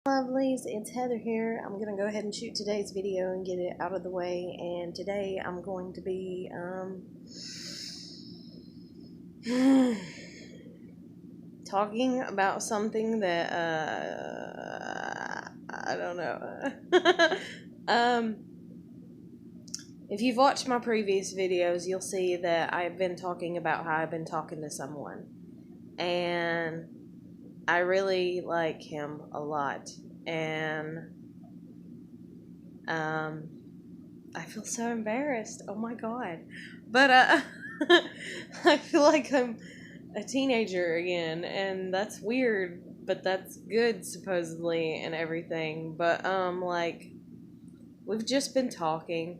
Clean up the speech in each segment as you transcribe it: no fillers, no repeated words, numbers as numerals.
Lovelies, it's Heather here. I'm going to go ahead and shoot today's video and get it out of the way. And today I'm going to be talking about something that I don't know. If you've watched my previous videos, you'll see that I've been talking about how I've been talking to someone, and I really like him a lot, and I feel so embarrassed. Oh my god. But I feel like I'm a teenager again, and that's weird, but that's good supposedly and everything. But like we've just been talking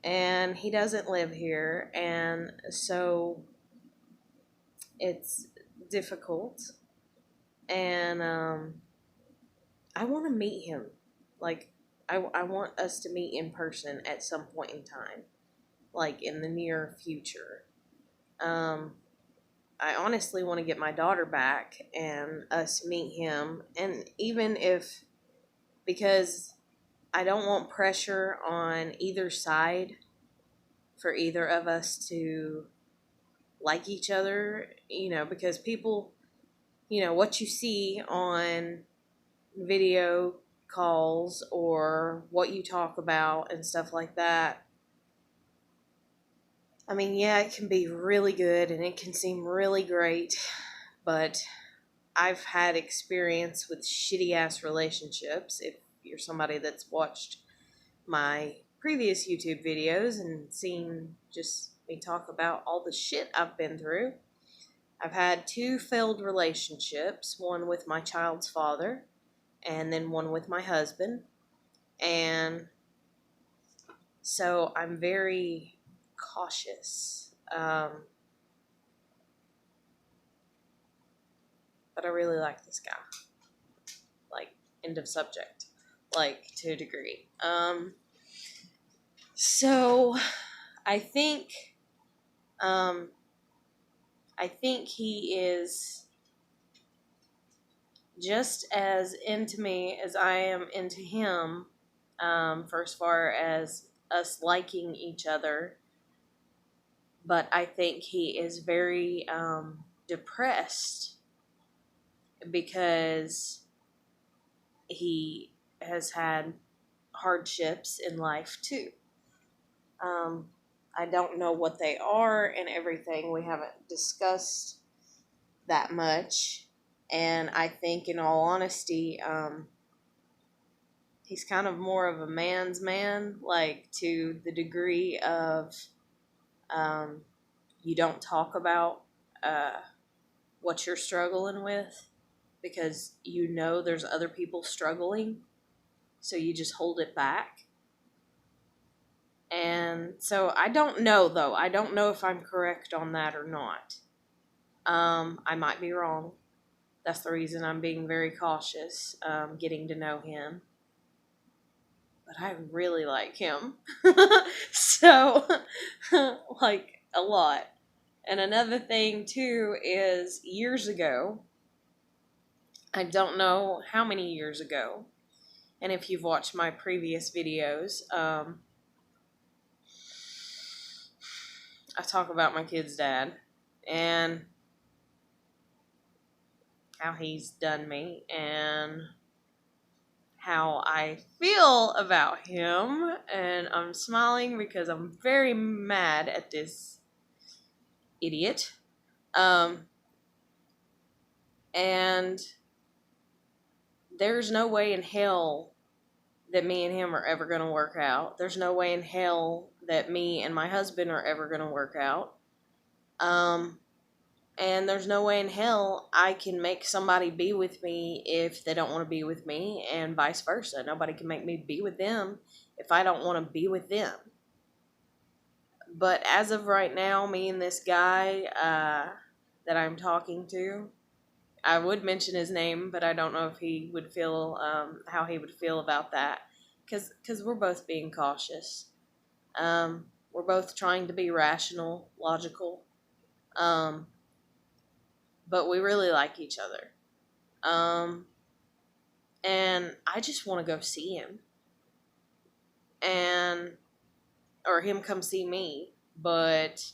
and he doesn't live here, and so it's difficult, and I want to meet him. Like, I want us to meet in person at some point in time, like in the near future. Um, I honestly want to get my daughter back and us meet him. And even if, because I don't want pressure on either side for either of us to like each other, because people, what you see on video calls or what you talk about and stuff like that. I mean, yeah, it can be really good and it can seem really great, but I've had experience with shitty ass relationships. If you're somebody that's watched my previous YouTube videos and seen just me talk about all the shit I've been through, I've had 2 failed relationships, one with my child's father and then one with my husband. And so I'm very cautious. But I really like this guy. Like, end of subject. Like, to a degree. So I think, he is just as into me as I am into him, for as far as us liking each other. But I think he is very depressed because he has had hardships in life too. I don't know what they are and everything. We haven't discussed that much. And I think, in all honesty, he's kind of more of a man's man, like to the degree of you don't talk about what you're struggling with because there's other people struggling, so you just hold it back. And so I don't know, though. I don't know if I'm correct on that or not. I might be wrong. That's the reason I'm being very cautious, getting to know him. But I really like him. So, like, a lot. And another thing, too, is years ago, I don't know how many years ago, and if you've watched my previous videos, I talk about my kid's dad and how he's done me and how I feel about him. And I'm smiling because I'm very mad at this idiot. And there's no way in hell that me and him are ever going to work out. There's no way in hell that me and my husband are ever going to work out. And there's no way in hell I can make somebody be with me if they don't want to be with me, and vice versa. Nobody can make me be with them if I don't want to be with them. But as of right now, me and this guy that I'm talking to, I would mention his name, but I don't know if he would feel how he would feel about that, because we're both being cautious. We're both trying to be rational, logical, but we really like each other. Um, and I just want to go see him, and or him come see me. But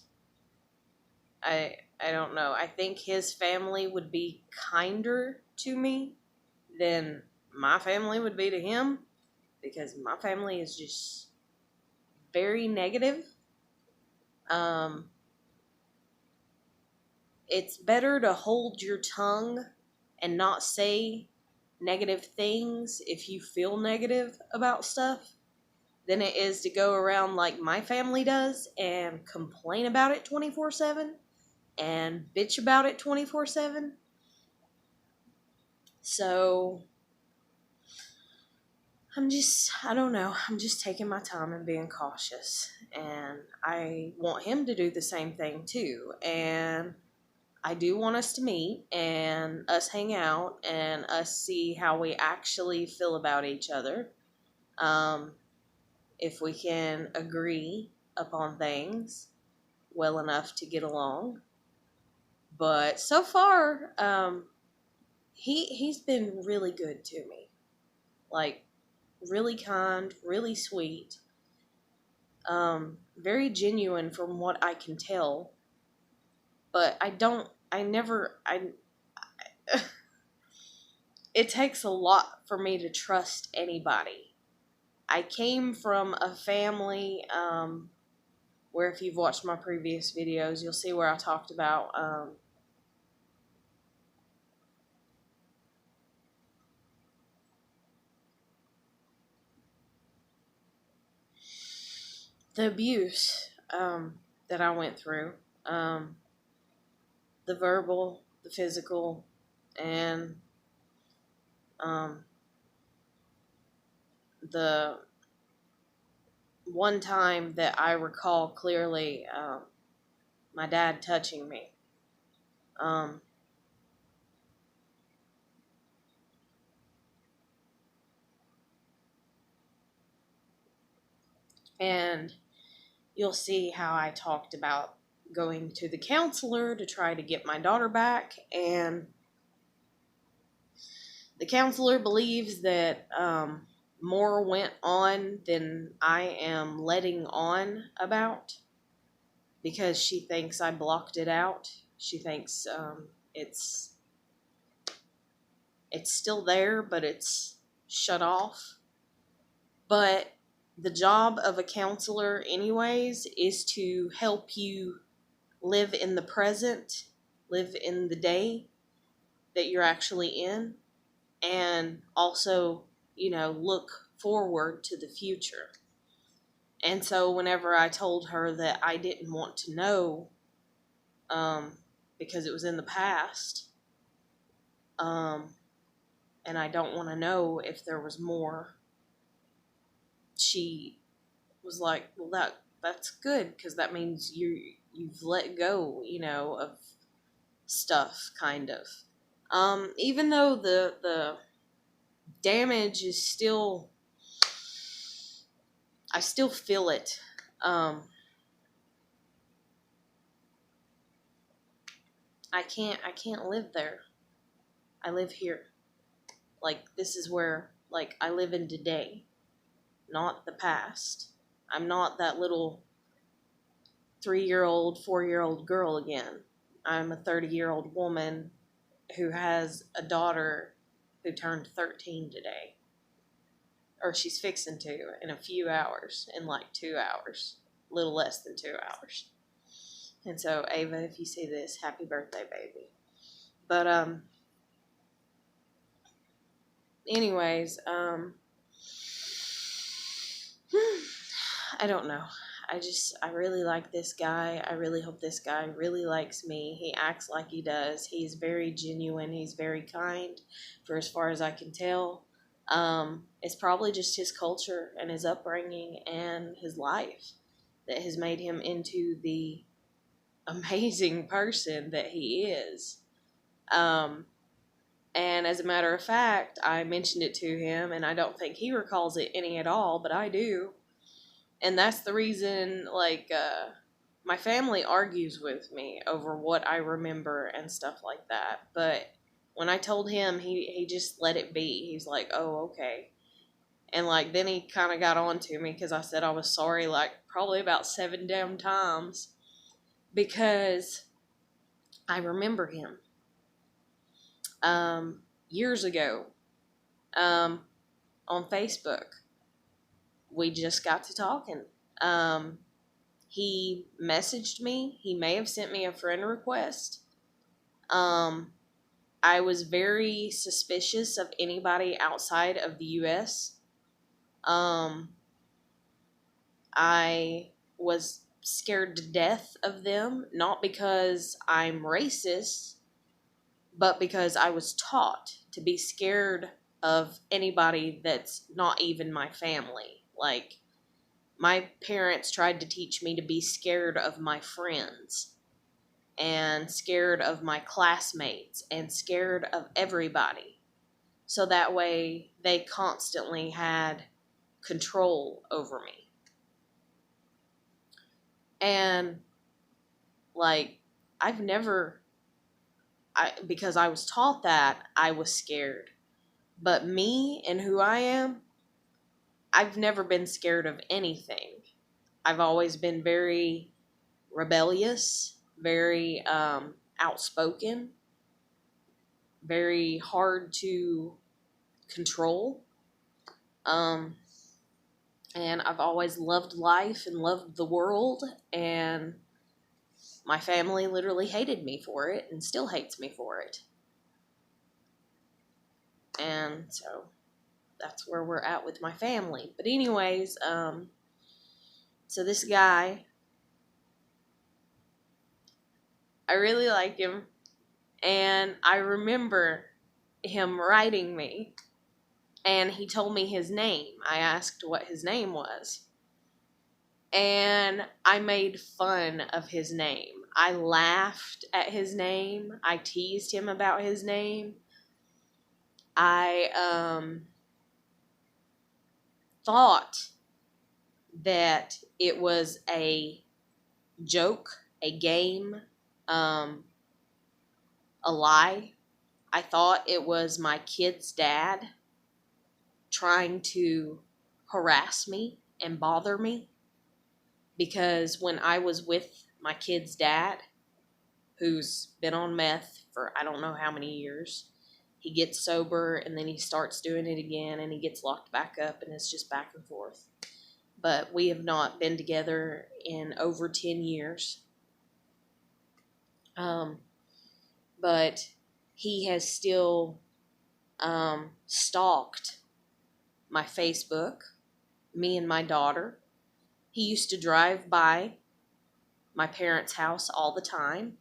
I don't know. I think his family would be kinder to me than my family would be to him, because my family is just very negative. Um, it's better to hold your tongue and not say negative things if you feel negative about stuff than it is to go around like my family does and complain about it 24/7 and bitch about it 24/7. So I don't know. I'm just taking my time and being cautious. And I want him to do the same thing too. And I do want us to meet and us hang out and us see how we actually feel about each other. Um, if we can agree upon things well enough to get along. But so far, he's been really good to me. Like, really kind, really sweet, very genuine from what I can tell. But it takes a lot for me to trust anybody. I came from a family where, if you've watched my previous videos, you'll see where I talked about the abuse that I went through, the verbal, the physical, and um, the one time that I recall clearly, my dad touching me. Um, and you'll see how I talked about going to the counselor to try to get my daughter back, and the counselor believes that more went on than I am letting on about, because she thinks I blocked it out. She thinks it's still there, but it's shut off. But the job of a counselor, anyways, is to help you live in the present, live in the day that you're actually in, and also, look forward to the future. And so, whenever I told her that I didn't want to know, because it was in the past, um, and I don't want to know if there was more, she was like, "Well, that's good, because that means you've let go, of stuff, kind of." Even though the damage is still, I still feel it. I can't live there. I live here. Like, this is where, like, I live in today, not the past. I'm not that little 3-year-old, 4-year-old girl again. I'm a 30-year-old woman who has a daughter who turned 13 today. Or she's fixing to in a few hours, in like 2 hours. A little less than 2 hours. And so, Ava, if you see this, happy birthday, baby. But, anyways, I don't know. I really like this guy. I really hope this guy really likes me. He acts like he does. He's very genuine. He's very kind, for as far as I can tell. It's probably just his culture and his upbringing and his life that has made him into the amazing person that he is. And as a matter of fact, I mentioned it to him, and I don't think he recalls it any at all, but I do. And that's the reason, like, my family argues with me over what I remember and stuff like that. But when I told him, he just let it be. He's like, oh, okay. And, like, then he kind of got on to me because I said I was sorry, like, probably about 7 damn times. Because I remember him. Years ago, on Facebook, we just got to talking. He messaged me. He may have sent me a friend request. I was very suspicious of anybody outside of the U.S. I was scared to death of them, not because I'm racist, but because I was taught to be scared of anybody that's not even my family. Like, my parents tried to teach me to be scared of my friends and scared of my classmates and scared of everybody. So that way they constantly had control over me. And, like, because I was taught that, I was scared. But me and who I am, I've never been scared of anything. I've always been very rebellious, very outspoken, very hard to control. And I've always loved life and loved the world, and my family literally hated me for it and still hates me for it. And so that's where we're at with my family. But anyways, so this guy, I really like him, and I remember him writing me, and he told me his name. I asked what his name was, and I made fun of his name. I laughed at his name. I teased him about his name. I thought that it was a joke, a game, a lie. I thought it was my kid's dad trying to harass me and bother me, because when I was with my kid's dad, who's been on meth for I don't know how many years, he gets sober and then he starts doing it again and he gets locked back up, and it's just back and forth. But we have not been together in over 10 years. But he has still stalked my Facebook, me and my daughter. He used to drive by my parents' house all the time.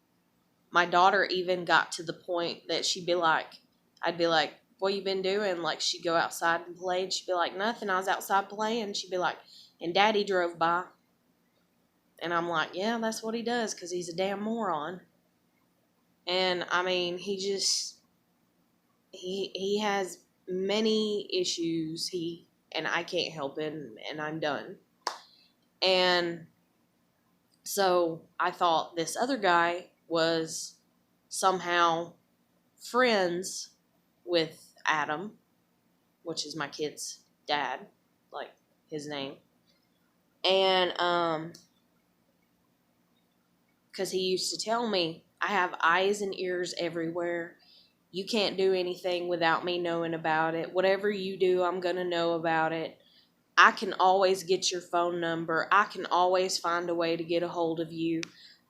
My daughter even got to the point that I'd be like, what you been doing? Like, she'd go outside and play, and she'd be like, nothing, I was outside playing. She'd be like, and Daddy drove by. And I'm like, yeah, that's what he does, because he's a damn moron. And, I mean, he has many issues, and I can't help it, and I'm done. And so I thought this other guy was somehow friends with Adam, which is my kid's dad, like his name. And because he used to tell me, I have eyes and ears everywhere. You can't do anything without me knowing about it. Whatever you do, I'm going to know about it. I can always get your phone number. I can always find a way to get a hold of you.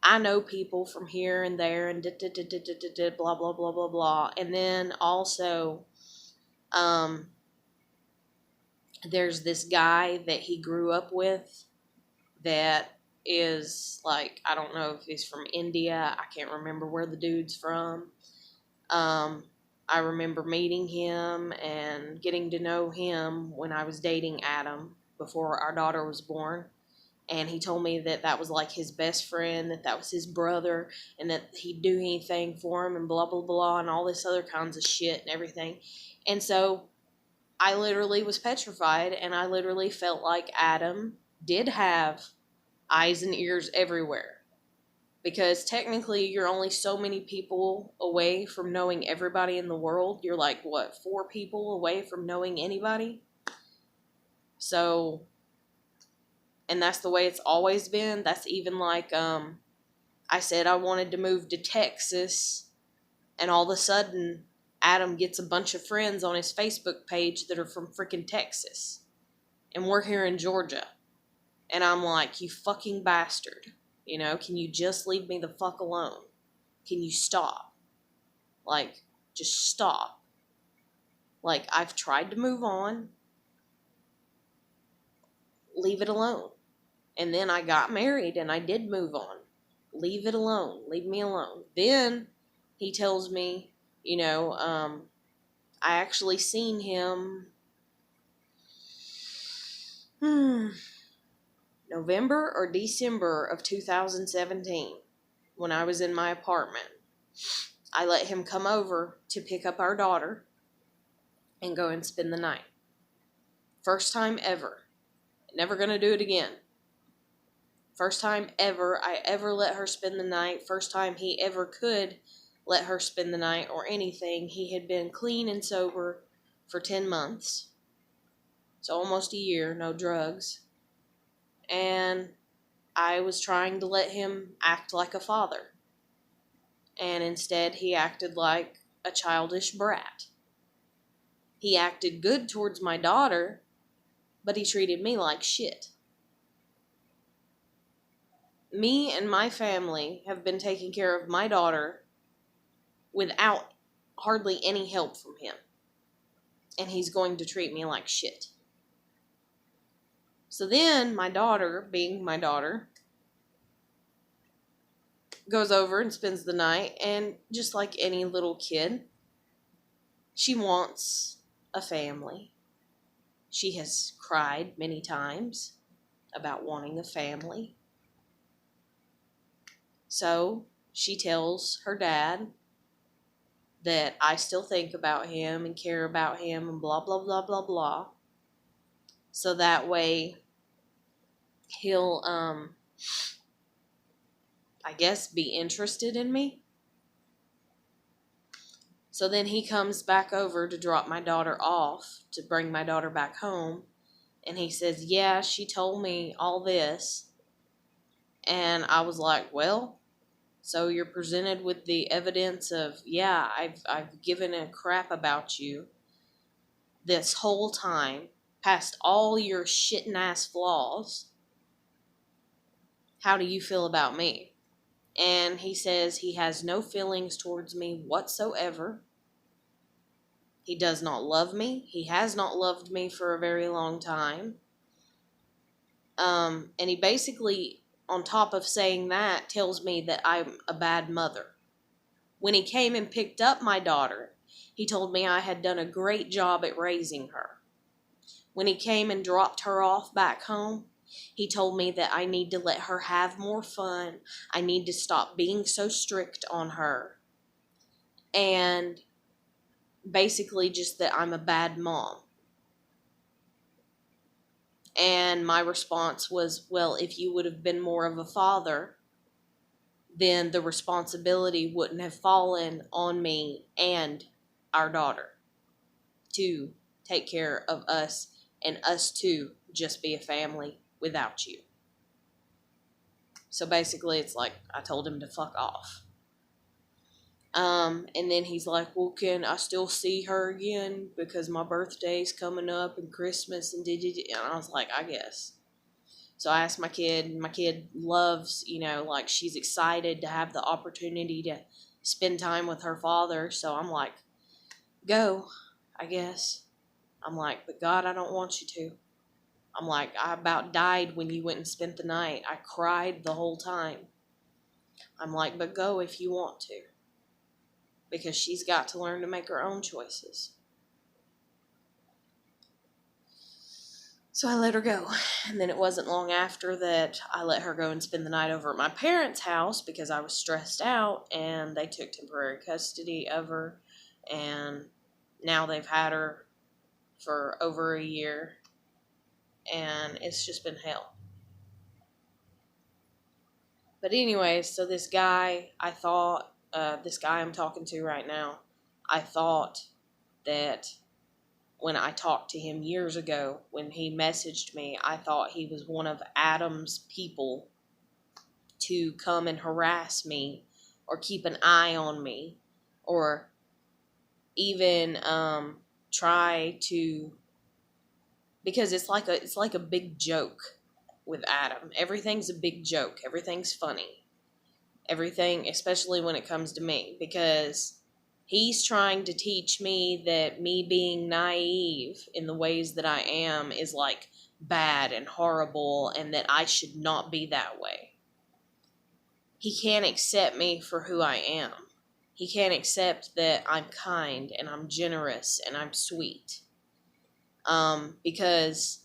I know people from here and there and blah, blah, blah, blah, blah. And then also, there's this guy that he grew up with that is like, I don't know if he's from India. I can't remember where the dude's from. I remember meeting him and getting to know him when I was dating Adam before our daughter was born. And he told me that that was like his best friend, that was his brother, and that he'd do anything for him and blah, blah, blah, and all this other kinds of shit and everything. And so I literally was petrified, and I literally felt like Adam did have eyes and ears everywhere, Because technically you're only so many people away from knowing everybody in the world. You're like, what, 4 people away from knowing anybody? So, and that's the way it's always been. That's even like, I said I wanted to move to Texas, and all of a sudden, Adam gets a bunch of friends on his Facebook page that are from freaking Texas. And we're here in Georgia. And I'm like, you fucking bastard. You know, can you just leave me the fuck alone? Can you stop? Like, just stop. Like, I've tried to move on. Leave it alone. And then I got married and I did move on. Leave it alone. Leave me alone. Then he tells me, you know, I actually seen him November or December of 2017 when I was in my apartment. I let him come over to pick up our daughter and go and spend the night. First time ever. Never gonna do it again. First time ever I ever let her spend the night. First time he ever could let her spend the night or anything. He had been clean and sober for 10 months. So almost a year, no drugs. And I was trying to let him act like a father. And instead he acted like a childish brat. He acted good towards my daughter, but he treated me like shit. Me and my family have been taking care of my daughter without hardly any help from him. And he's going to treat me like shit. So then my daughter, being my daughter, goes over and spends the night, and just like any little kid, she wants a family. She has cried many times about wanting a family. So she tells her dad that I still think about him and care about him and blah, blah, blah, blah, blah. So that way he'll, I guess, be interested in me. So then he comes back over to drop my daughter off, to bring my daughter back home. And he says, yeah, she told me all this. And I was like, well, so you're presented with the evidence of, yeah, I've given a crap about you this whole time, past all your shitting ass flaws. How do you feel about me? And he says he has no feelings towards me whatsoever. He does not love me. He has not loved me for a very long time. And he basically, on top of saying that, tells me that I'm a bad mother. When he came and picked up my daughter, he told me I had done a great job at raising her. When he came and dropped her off back home, he told me that I need to let her have more fun. I need to stop being so strict on her. And basically just that I'm a bad mom. And my response was, well, if you would have been more of a father, then the responsibility wouldn't have fallen on me and our daughter to take care of us and us to just be a family without you. So basically it's like I told him to fuck off. And then he's like, well, can I still see her again because my birthday's coming up and Christmas and and I was like, I guess. So I asked my kid, and my kid loves, you know, like she's excited to have the opportunity to spend time with her father. So I'm like, go, I guess. I'm like, but God, I don't want you to. I'm like, I about died when you went and spent the night. I cried the whole time. I'm like, but go if you want to. Because she's got to learn to make her own choices. So I let her go. And then it wasn't long after that I let her go and spend the night over at my parents' house because I was stressed out, and they took temporary custody of her. And now they've had her for over a year. And it's just been hell. But anyways, so this guy, I thought, this guy I'm talking to right now, I thought that when I talked to him years ago, when he messaged me, I thought he was one of Adam's people to come and harass me or keep an eye on me or even try to, because it's like a big joke with Adam. Everything's a big joke. Everything's funny. Everything, especially when it comes to me, because he's trying to teach me that me being naive in the ways that I am is like bad and horrible and that I should not be that way. He can't accept me for who I am. He can't accept that I'm kind and I'm generous and I'm sweet. Because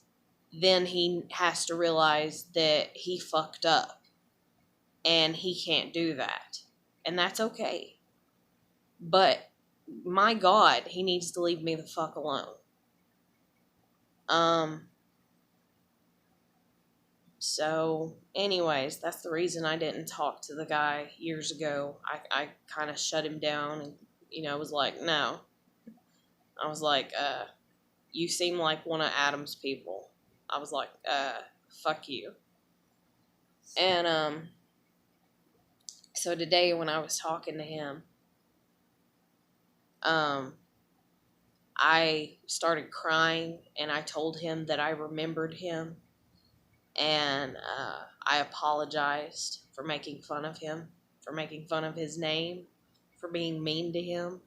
then he has to realize that he fucked up and he can't do that. And that's okay. But my God, he needs to leave me the fuck alone. So anyways, that's the reason I didn't talk to the guy years ago. I kind of shut him down and, was like, no. I was like, you seem like one of Adam's people. I was like, fuck you. And, so today when I was talking to him, I started crying and I told him that I remembered him and I apologized for making fun of him, for making fun of his name, for being mean to him.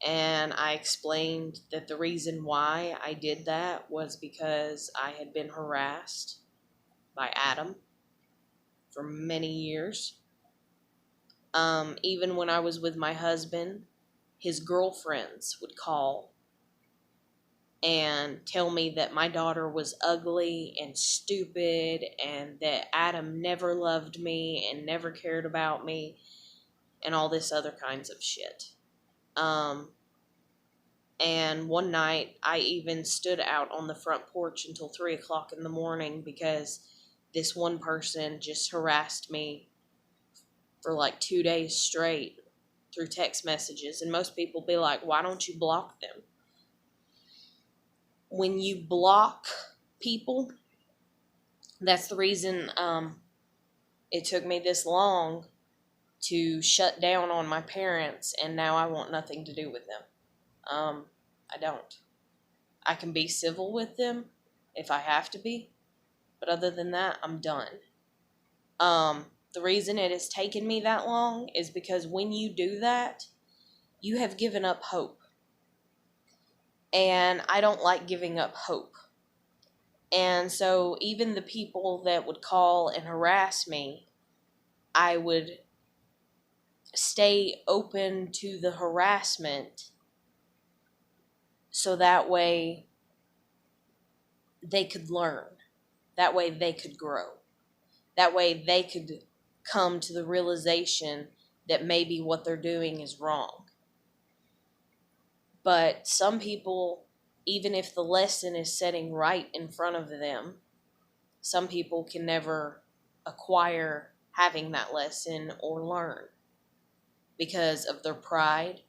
And I explained that the reason why I did that was because I had been harassed by Adam for many years. Even when I was with my husband, his girlfriends would call and tell me that my daughter was ugly and stupid and that Adam never loved me and never cared about me and all this other kinds of shit. And one night I even stood out on the front porch until 3 o'clock in the morning because this one person just harassed me for like 2 days straight through text messages. And most people be like, why don't you block them? When you block people, that's the reason it took me this long to shut down on my parents, and now I want nothing to do with them. I don't. I can be civil with them if I have to be, but other than that, I'm done. The reason it has taken me that long is because when you do that, you have given up hope. And I don't like giving up hope. And so even the people that would call and harass me, I would stay open to the harassment so that way they could learn. That way they could grow. That way they could come to the realization that maybe what they're doing is wrong. But some people, even if the lesson is setting right in front of them, some people can never acquire having that lesson or learn because of their pride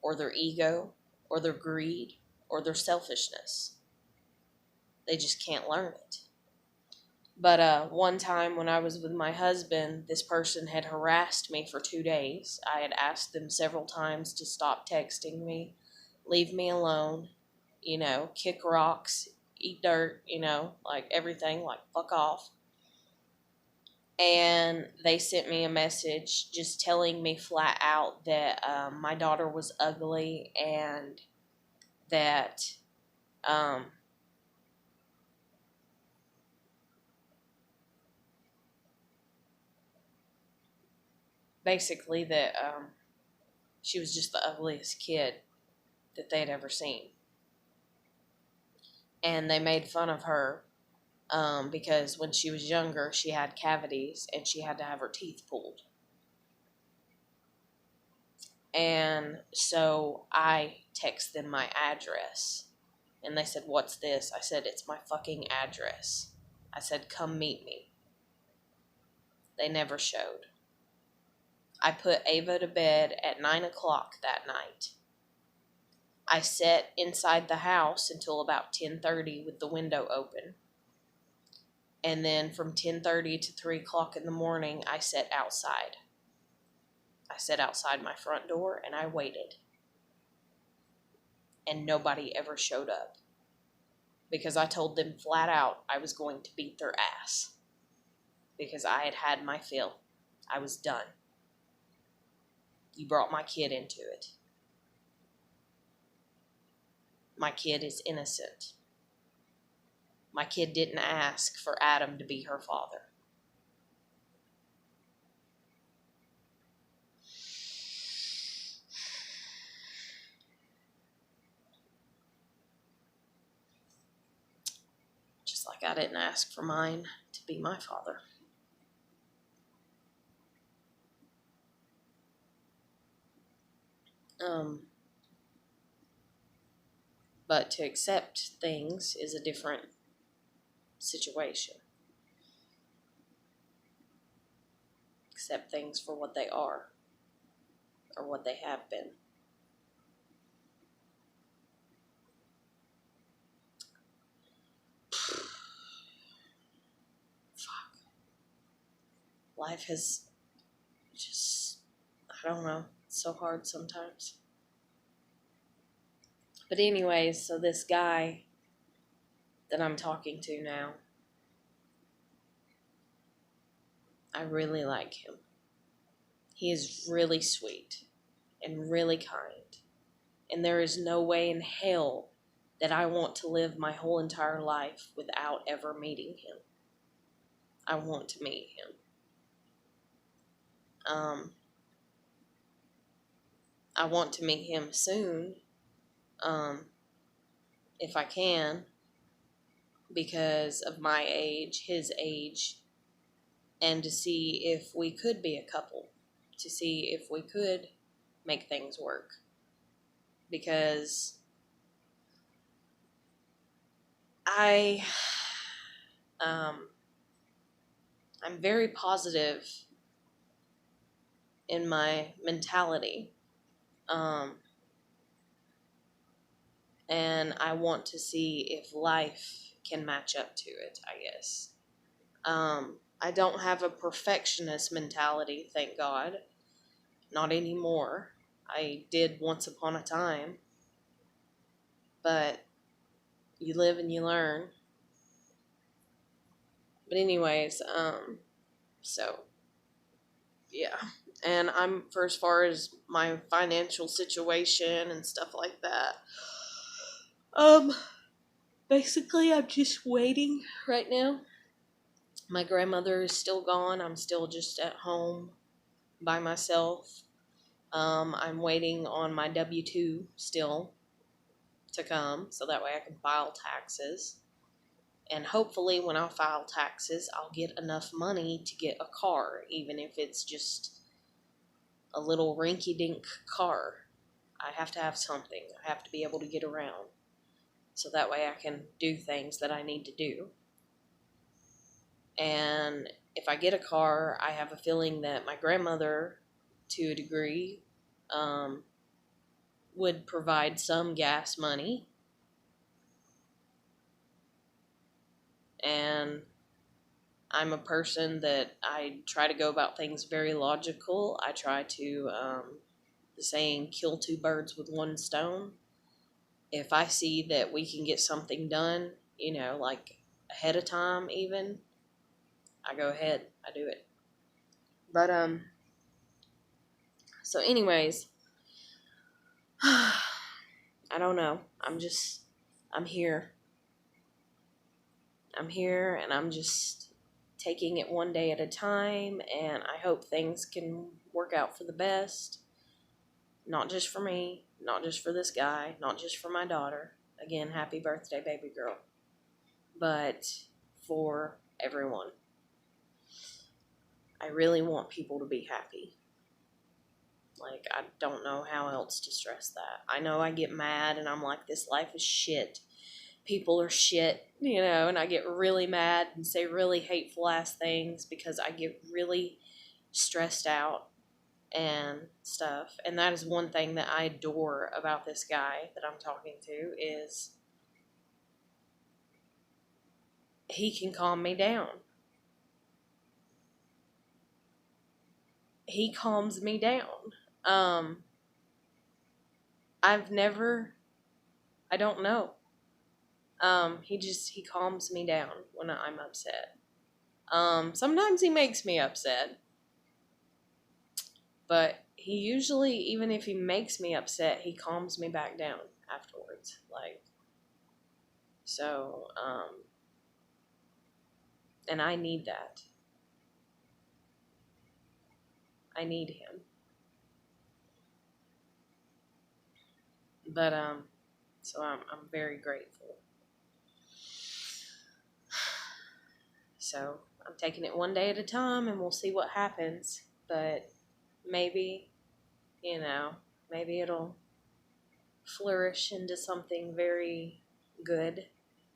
or their ego or their greed or their selfishness. They just can't learn it. But one time when I was with my husband, this person had harassed me for 2 days. I had asked them several times to stop texting me, leave me alone, kick rocks, eat dirt, like everything, like fuck off. And they sent me a message just telling me flat out that my daughter was ugly and that basically that she was just the ugliest kid that they'd ever seen. And they made fun of her because when she was younger, she had cavities and she had to have her teeth pulled. And so I text them my address. And they said, what's this? I said, it's my fucking address. I said, come meet me. They never showed. I put Ava to bed at 9 o'clock that night. I sat inside the house until about 10:30 with the window open. And then from 10:30 to 3 o'clock in the morning, I sat outside. I sat outside my front door and I waited. And nobody ever showed up. Because I told them flat out I was going to beat their ass. Because I had had my fill. I was done. You brought my kid into it. My kid is innocent. My kid didn't ask for Adam to be her father. Just like I didn't ask for mine to be my father. But to accept things is a different situation. Accept things for what they are, or what they have been. Fuck. Life has just, I don't know, it's so hard sometimes. But anyways, so this guy that I'm talking to now, I really like him. He is really sweet and really kind. And there is no way in hell that I want to live my whole entire life without ever meeting him. I want to meet him. I want to meet him soon, if I can, because of my age, his age, and to see if we could be a couple, to see if we could make things work. Because I'm very positive in my mentality. And I want to see if life can match up to it, I guess. I don't have a perfectionist mentality, thank God. Not anymore. I did once upon a time. But you live and you learn. But anyways, so, yeah. And for as far as my financial situation and stuff like that, basically I'm just waiting right now. My grandmother is still gone. I'm still just at home by myself. I'm waiting on my W-2 still to come, so that way I can file taxes. And hopefully when I file taxes, I'll get enough money to get a car, even if it's just a little rinky-dink car. I have to have something. I have to be able to get around. So that way I can do things that I need to do. And if I get a car, I have a feeling that my grandmother, to a degree, would provide some gas money. And I'm a person that I try to go about things very logical. I try to, the saying, kill two birds with one stone. If I see that we can get something done, like ahead of time even, I go ahead, I do it. But, so anyways, I don't know. I'm here. I'm here and I'm just taking it one day at a time, and I hope things can work out for the best. Not just for me, not just for this guy, not just for my daughter. Again, happy birthday, baby girl. But for everyone. I really want people to be happy. Like, I don't know how else to stress that. I know I get mad and I'm like, this life is shit. people are shit, you know, and I get really mad and say really hateful ass things because I get really stressed out and stuff. And that is one thing that I adore about this guy that I'm talking to is he can calm me down. He calms me down. I've never, I don't know. He calms me down when I'm upset. Sometimes he makes me upset, but he usually, even if he makes me upset, he calms me back down afterwards. Like, so, and I need that. I need him. But, so I'm very grateful. So I'm taking it one day at a time and we'll see what happens. But maybe, you know, maybe it'll flourish into something very good,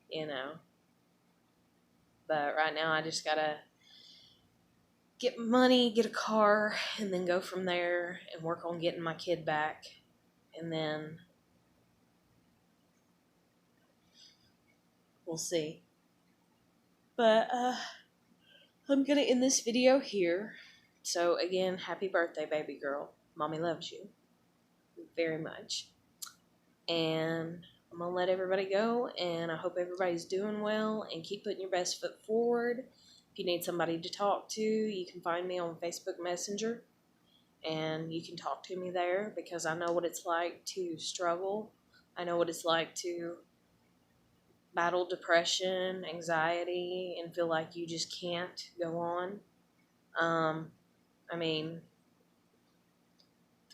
you know. But right now I just gotta get money, get a car, and then go from there and work on getting my kid back. And then we'll see. But I'm gonna end this video here. So again, happy birthday, baby girl. Mommy loves you very much. And I'm gonna let everybody go, and I hope everybody's doing well and keep putting your best foot forward. If you need somebody to talk to, you can find me on Facebook Messenger, and you can talk to me there because I know what it's like to struggle. I know what it's like to battle depression, anxiety, and feel like you just can't go on. I mean,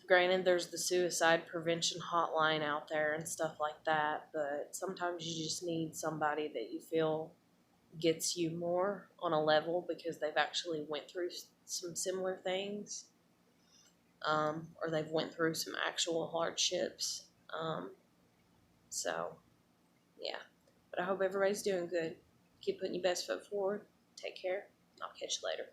granted, there's the suicide prevention hotline out there and stuff like that, but sometimes you just need somebody that you feel gets you more on a level because they've actually went through some similar things, or they've went through some actual hardships. So, yeah. But I hope everybody's doing good. Keep putting your best foot forward. Take care. I'll catch you later.